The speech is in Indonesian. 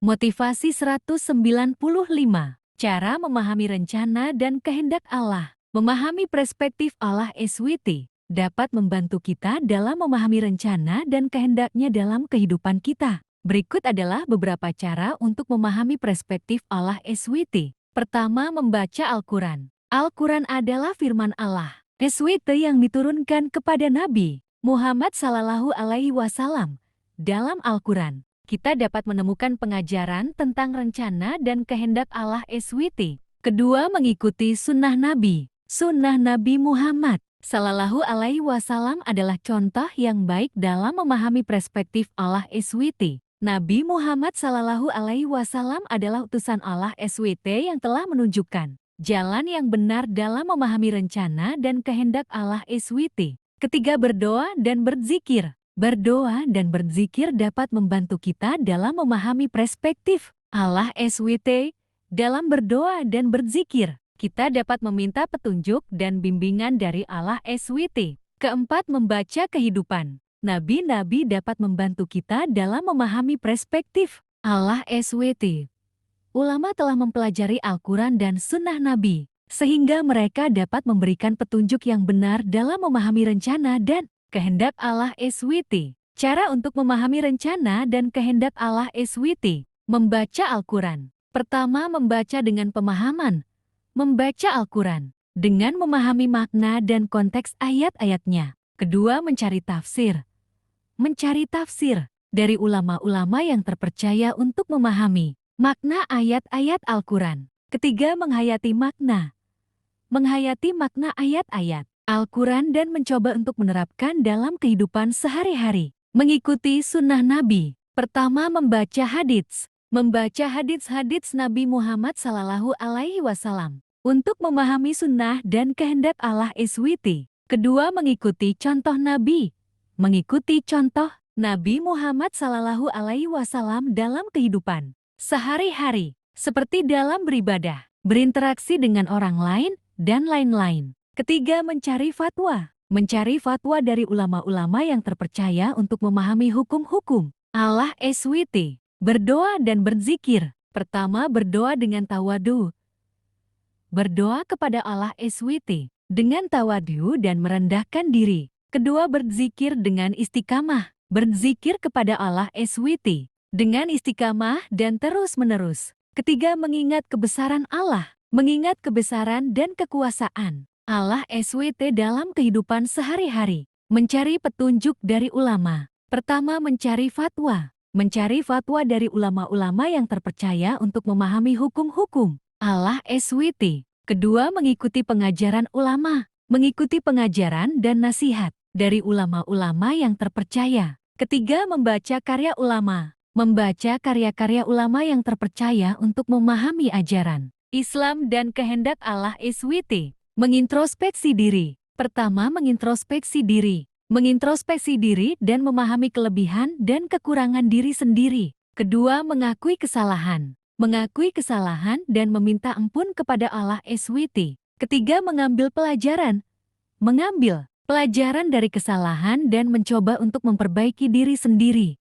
Motivasi 195. Cara memahami rencana dan kehendak Allah. Memahami perspektif Allah SWT dapat membantu kita dalam memahami rencana dan kehendaknya dalam kehidupan kita. Berikut adalah beberapa cara untuk memahami perspektif Allah SWT. Pertama, membaca Al-Quran. Al-Quran adalah firman Allah SWT yang diturunkan kepada Nabi Muhammad SAW. Dalam Al-Quran, kita dapat menemukan pengajaran tentang rencana dan kehendak Allah SWT. Kedua, mengikuti sunnah Nabi. Sunnah Nabi Muhammad SAW adalah contoh yang baik dalam memahami perspektif Allah SWT. Nabi Muhammad SAW adalah utusan Allah SWT yang telah menunjukkan jalan yang benar dalam memahami rencana dan kehendak Allah SWT. Ketiga, berdoa dan berzikir. Berdoa dan berzikir dapat membantu kita dalam memahami perspektif Allah SWT. Dalam berdoa dan berzikir, kita dapat meminta petunjuk dan bimbingan dari Allah SWT. Keempat, membaca kehidupan. Nabi-nabi dapat membantu kita dalam memahami perspektif Allah SWT. Ulama telah mempelajari Al-Quran dan Sunnah Nabi, sehingga mereka dapat memberikan petunjuk yang benar dalam memahami rencana dan kehendak Allah SWT. Cara untuk memahami rencana dan kehendak Allah SWT. Membaca Al-Quran. Pertama, membaca dengan pemahaman. Membaca Al-Quran dengan memahami makna dan konteks ayat-ayatnya. Kedua, mencari tafsir. Mencari tafsir dari ulama-ulama yang terpercaya untuk memahami makna ayat-ayat Al-Quran. Ketiga, menghayati makna. Menghayati makna ayat-ayat Al-Quran dan mencoba untuk menerapkan dalam kehidupan sehari-hari. Mengikuti sunnah Nabi. Pertama, membaca hadits. Membaca hadits-hadits Nabi Muhammad SAW untuk memahami sunnah dan kehendak Allah SWT. Kedua, mengikuti contoh Nabi. Mengikuti contoh Nabi Muhammad SAW dalam kehidupan sehari-hari, seperti dalam beribadah, berinteraksi dengan orang lain, dan lain-lain. Ketiga, mencari fatwa. Mencari fatwa dari ulama-ulama yang terpercaya untuk memahami hukum-hukum Allah SWT. Berdoa dan berzikir. Pertama, berdoa dengan tawadu. Berdoa kepada Allah SWT dengan tawadu dan merendahkan diri. Kedua, berzikir dengan istiqamah. Berzikir kepada Allah SWT dengan istiqamah dan terus-menerus. Ketiga, mengingat kebesaran Allah. Mengingat kebesaran dan kekuasaan Allah SWT dalam kehidupan sehari-hari. Mencari petunjuk dari ulama. Pertama, mencari fatwa. Mencari fatwa dari ulama-ulama yang terpercaya untuk memahami hukum-hukum Allah SWT. Kedua, mengikuti pengajaran ulama. Mengikuti pengajaran dan nasihat dari ulama-ulama yang terpercaya. Ketiga, membaca karya ulama. Membaca karya-karya ulama yang terpercaya untuk memahami ajaran Islam dan kehendak Allah SWT. Mengintrospeksi diri. Pertama, mengintrospeksi diri. Mengintrospeksi diri dan memahami kelebihan dan kekurangan diri sendiri. Kedua, mengakui kesalahan. Mengakui kesalahan dan meminta ampun kepada Allah SWT. Ketiga, mengambil pelajaran. Mengambil pelajaran dari kesalahan dan mencoba untuk memperbaiki diri sendiri.